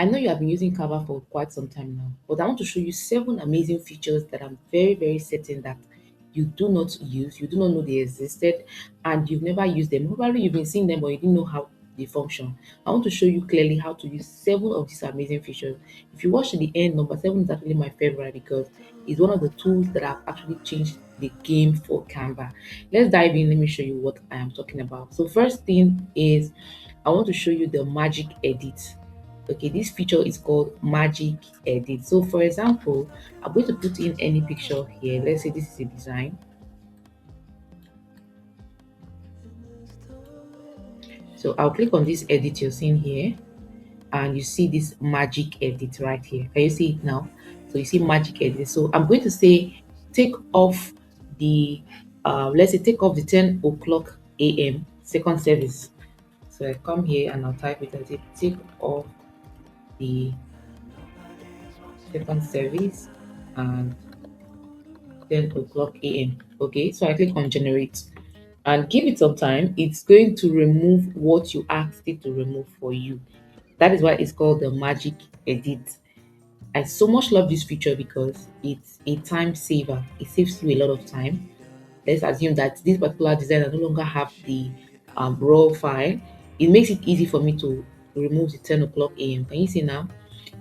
I know you have been using Canva for quite some time now, but I want to show you 7 amazing features that I'm very, very certain that you do not use, you do not know they existed, and you've never used them. Probably you've been seeing them, but you didn't know how they function. I want to show you clearly how to use 7 of these amazing features. If you watch to the end, number 7 is actually my favorite because it's one of the tools that have actually changed the game for Canva. Let's dive in. Let me show you what I am talking about. So, first thing is I want to show you the magic edit. Okay, this feature is called magic edit. So for example, I'm going to put in any picture here. Let's say this is a design. So I'll click on this edit you're seeing here, and you see this magic edit right here. Can you see it now? So you see magic edit. So I'm going to say take off the let's say take off the 10 o'clock a.m. second service. So I come here and I'll type it and say take off the second service and 10 o'clock a.m. Okay, so I click on generate and give it some time. It's going to remove what you asked it to remove for you. That is why it's called the magic edit. I so much love this feature because it's a time saver. It saves you a lot of time. Let's assume that this particular designer no longer have the raw file. It makes it easy for me to remove the 10 o'clock a.m. Can you see now?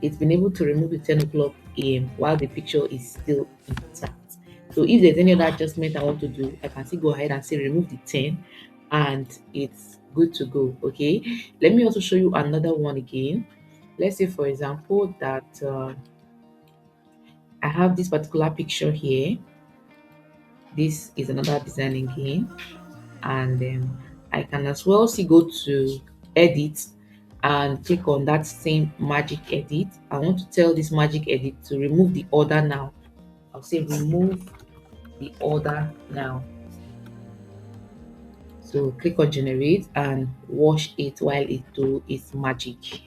It's been able to remove the 10 o'clock a.m. while the picture is still intact. So if there's any other adjustment I want to do, I can still go ahead and say remove the 10 and it's good to go. Okay. Let me also show you another one again. Let's say, for example, that I have this particular picture here. This is another design again, and I can as well see go to edit and click on that same magic edit. I want to tell this magic edit to remove the order now. I'll say remove the order now. So click on generate and watch it while it do its magic.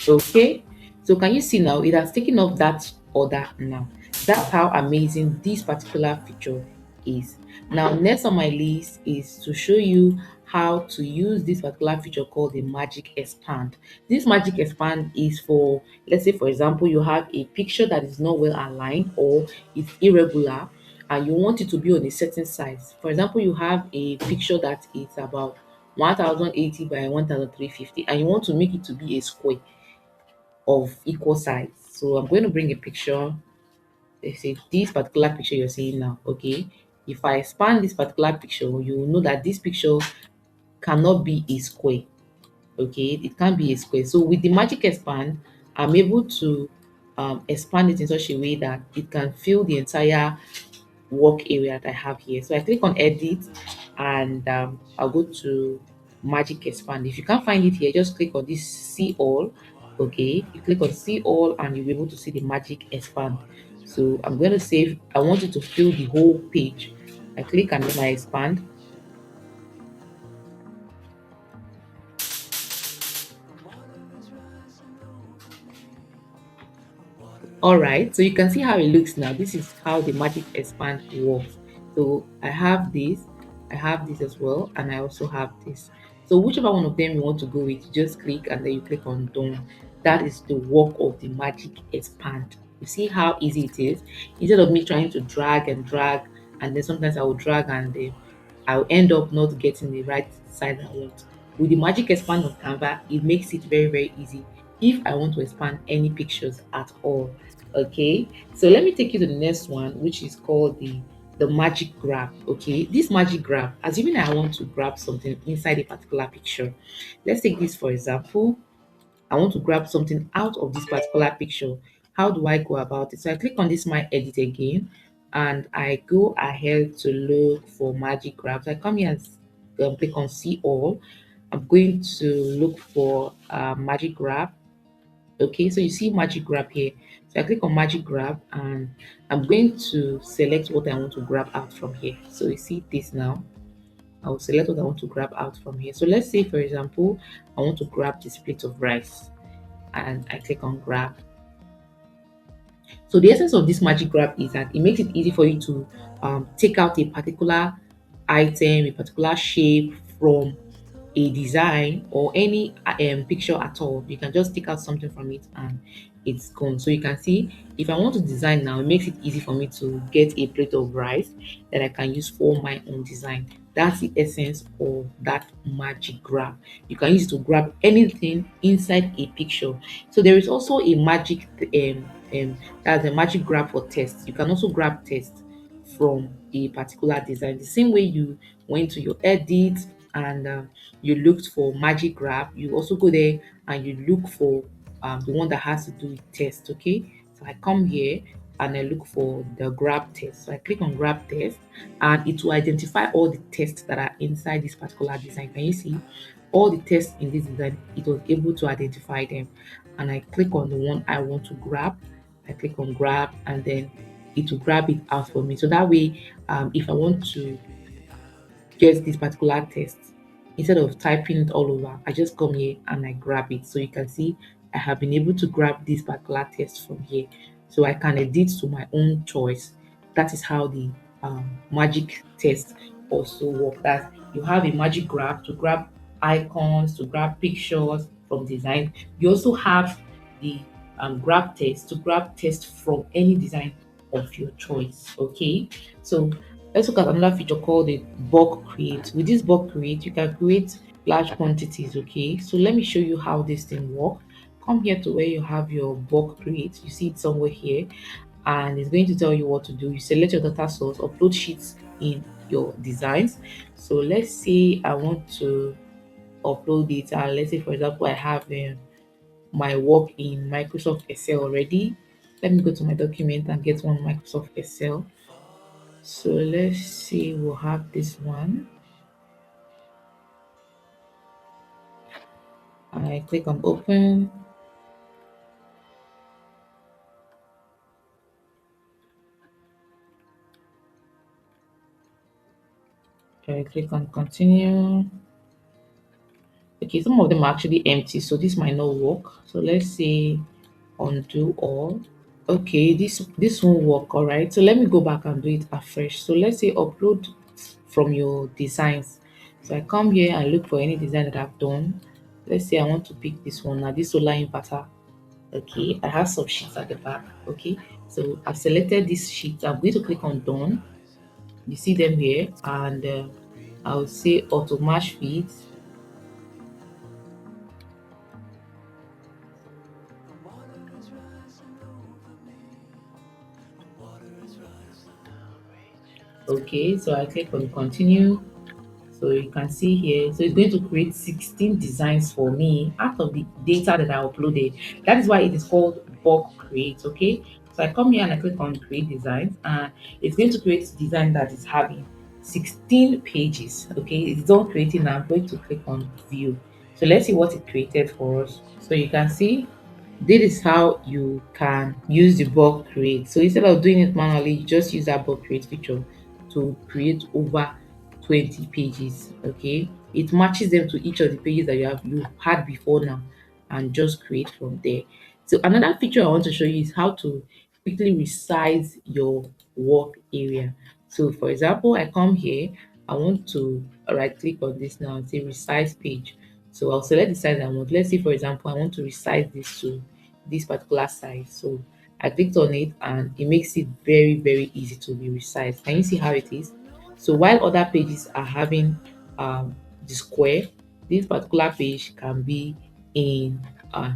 Okay, so can you see now it has taken off that order now. That's how amazing this particular feature is. Now next on my list is to show you how to use this particular feature called the magic expand. This magic expand is for, let's say for example, you have a picture that is not well aligned or it's irregular and you want it to be on a certain size. For example, you have a picture that is about 1080 by 1350 and you want to make it to be a square of equal size. So I'm going to bring a picture. Let's say this particular picture you're seeing now. Okay. If I expand this particular picture, you will know that this picture cannot be a square. Okay, it can't be a square. So with the magic expand, I'm able to expand it in such a way that it can fill the entire work area that I have here. So I click on edit and I'll go to magic expand. If you can't find it here, just click on this see all. Okay, you click on see all and you'll be able to see the magic expand. So I'm going to save, I want it to fill the whole page. I click and then I expand. All right, so you can see how it looks now. This is how the magic expand works. So I have this as well, and I also have this. So whichever one of them you want to go with, you just click and then you click on done. That is the work of the magic expand. You see how easy it is. Instead of me trying to drag, and then sometimes I will drag and I'll end up not getting the right size I want. With the magic expand on Canva, it makes it very, very easy if I want to expand any pictures at all. Okay, so let me take you to the next one, which is called the magic grab. Okay, this magic grab, assuming I want to grab something inside a particular picture. Let's take this for example. I want to grab something out of this particular picture. How do I go about it? So I click on this my edit again and I go ahead to look for magic grabs. I come here and click on see all. I'm going to look for magic grab. Okay, so you see magic grab here. So I click on magic grab and I'm going to select what I want to grab out from here. So you see this now. I'll select what I want to grab out from here. So let's say, for example, I want to grab this plate of rice and I click on grab. So the essence of this magic grab is that it makes it easy for you to take out a particular item, a particular shape from a design or any picture at all. You can just take out something from it and it's gone. So you can see if I want to design now, it makes it easy for me to get a plate of rice that I can use for my own design. That's the essence of that magic grab. You can use it to grab anything inside a picture. So there is also a magic that's a magic grab for text. You can also grab text from a particular design. The same way you went to your edit and you looked for magic grab, you also go there and you look for the one that has to do with text. Okay, so I come here and I look for the grab text. So I click on grab text and it will identify all the tests that are inside this particular design. Can you see all the tests in this design? It was able to identify them, and I click on the one I want to grab. I click on grab and then it will grab it out for me. So that way, if I want to get this particular test, instead of typing it all over, I just come here and I grab it. So you can see I have been able to grab this particular test from here. So I can edit to my own choice. That is how the magic test also work. That you have a magic grab to grab icons, to grab pictures from design. You also have the grab test to grab text from any design of your choice. Okay, so let's look at another feature called the bulk create. With this bulk create, you can create large quantities. Okay, so let me show you how this thing works. Come here to where you have your bulk create. You see it somewhere here, and it's going to tell you what to do. You select your data source, upload sheets in your designs. So let's say I want to upload it, and let's say for example I have my work in Microsoft Excel already. Let me go to my document and get one Microsoft Excel. So let's see, we'll have this one. I click on open. I click on continue. Okay, some of them are actually empty, so this might not work. So let's say undo all. Okay, this won't work. All right, so let me go back and do it afresh. So let's say upload from your designs. So I come here and look for any design that I've done. Let's say I want to pick this one now, this solar inverter. Okay, I have some sheets at the back. Okay, so I've selected this sheet. I'm going to click on done. You see them here, and I'll say auto match feeds. Okay, so I click on continue. So you can see here, so it's going to create 16 designs for me out of the data that I uploaded. That is why it is called bulk create. Okay, so I come here and I click on create designs, and it's going to create design that is having 16 pages. Okay, it's done creating now. I'm going to click on view. So let's see what it created for us. So you can see this is how you can use the bulk create. So instead of doing it manually, you just use that bulk create feature to create over 20 pages. Okay, it matches them to each of the pages that you had before now, and just create from there. So another feature I want to show you is how to quickly resize your work area. So for example, I come here, I want to right click on this now and say resize page. So I'll select the size I want. Let's say for example I want to resize this to this particular size. So I clicked on it and it makes it very easy to be resized. Can you see how it is? So while other pages are having the square, this particular page can be in uh,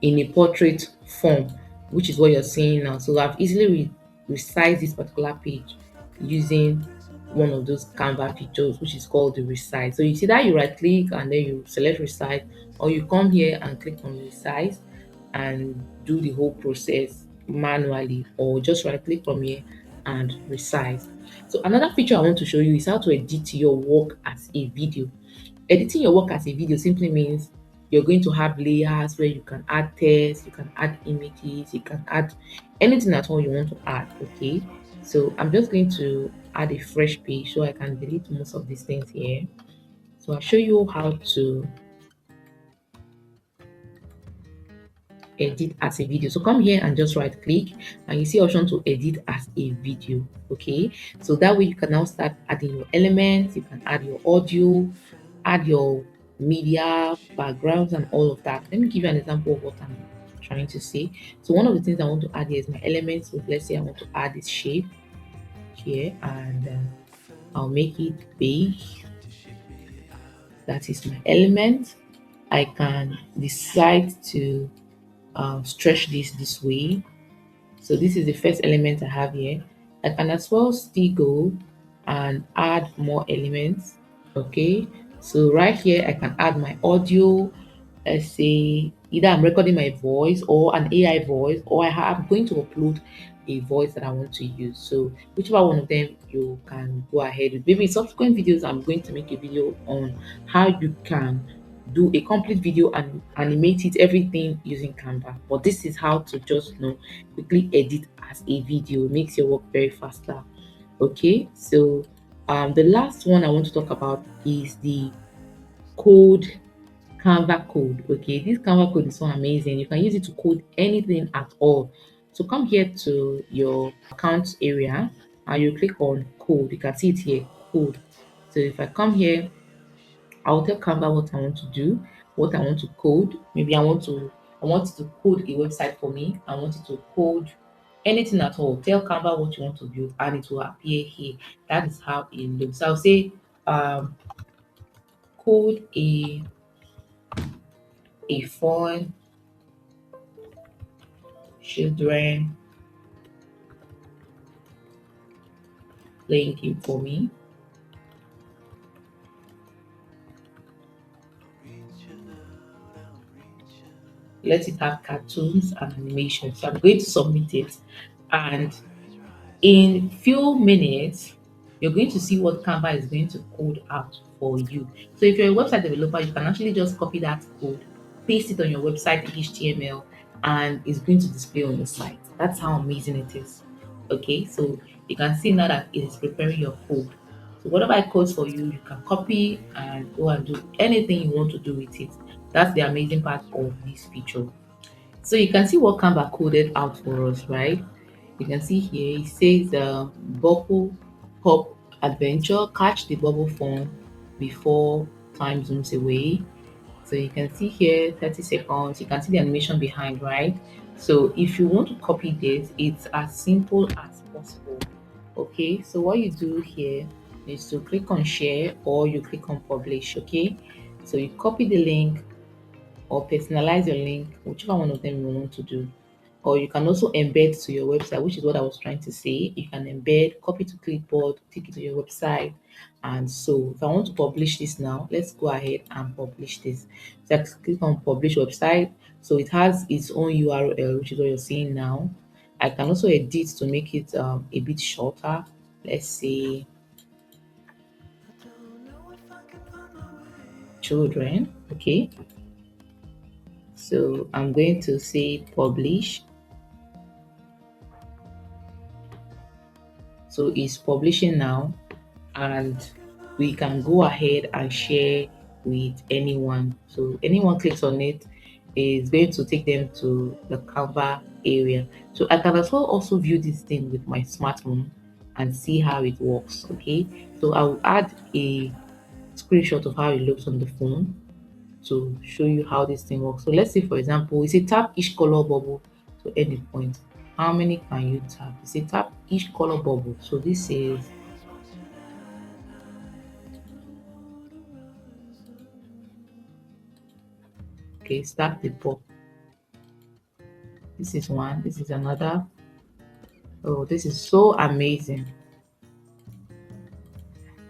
in a portrait form, which is what you're seeing now. So I've easily resized this particular page using one of those Canva features, which is called the resize. So you see that you right click and then you select resize, or you come here and click on resize and do the whole process manually, or just right click from here and resize. So another feature I want to show you is how to edit your work as a video. Editing your work as a video simply means you're going to have layers where you can add text, you can add images, you can add anything at all you want to add. Okay, so I'm just going to add a fresh page so I can delete most of these things here. So I'll show you how to edit as a video. So come here and just right click and you see option to edit as a video. Okay, so that way you can now start adding your elements, you can add your audio, add your media backgrounds and all of that. Let me give you an example of what I'm trying to say. So one of the things I want to add here is my elements. So let's say I want to add this shape here, and I'll make it beige. That is my element. I can decide to stretch this way. So this is the first element I have here. I can as well still go and add more elements. Okay, so right here I can add my audio. Let's say either I'm recording my voice or an AI voice, or I'm going to upload a voice that I want to use. So whichever one of them you can go ahead with. Maybe in subsequent videos I'm going to make a video on how you can do a complete video and animate it everything using Canva. But this is how to just quickly edit as a video. It makes your work very faster. Okay, so the last one I want to talk about is the code Canva code. Okay, this Canva code is so amazing. You can use it to code anything at all. So come here to your account area and you click on code. You can see it here, code. So if I come here, I'll tell Canva what I want to do, what I want to code. Maybe I want it to code a website for me. I want it to code anything at all. Tell Canva what you want to build and it will appear here. That is how it looks. I'll say code a fun children playing game for me. Let it have cartoons and animation. So I'm going to submit it, and in few minutes you're going to see what Canva is going to code out for you. So if you're a website developer, you can actually just copy that code, paste it on your website HTML, and it's going to display on your site. That's how amazing it is. Okay, so you can see now that it is preparing your code. So whatever I code for you, you can copy and go and do anything you want to do with it. That's the amazing part of this feature. So you can see what Canva coded out for us, right? You can see here it says bubble pop adventure, catch the bubble form before time zooms away. So you can see here 30 seconds. You can see the animation behind, right? So if you want to copy this, it's as simple as possible. Okay, so what you do here is to click on share or you click on publish. Okay, so you copy the link or personalize your link, whichever one of them you want to do. Or you can also embed to your website, which is what I was trying to say. You can embed, copy to clipboard, take it to your website. And so if I want to publish this now, let's go ahead and publish this. So I click on publish website. So it has its own URL, which is what you're seeing now. I can also edit to make it a bit shorter. Let's say children. Okay. So I'm going to say publish. So it's publishing now, and we can go ahead and share with anyone. So anyone clicks on it is going to take them to the Canva area. So I can as well also view this thing with my smartphone and see how it works. Okay, so I'll add a screenshot of how it looks on the phone to show you how this thing works. So let's say, for example, we say tap each color bubble to end the point. How many can you tap? You say tap each color bubble. So this is okay. Start the pop. This is one. This is another. Oh, this is so amazing.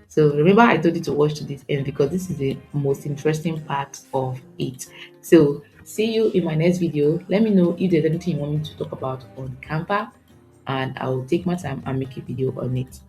So remember, I told you to watch to this end because this is the most interesting part of it. So see you in my next video. Let me know if there's anything you want me to talk about on Canva, and I will take my time and make a video on it.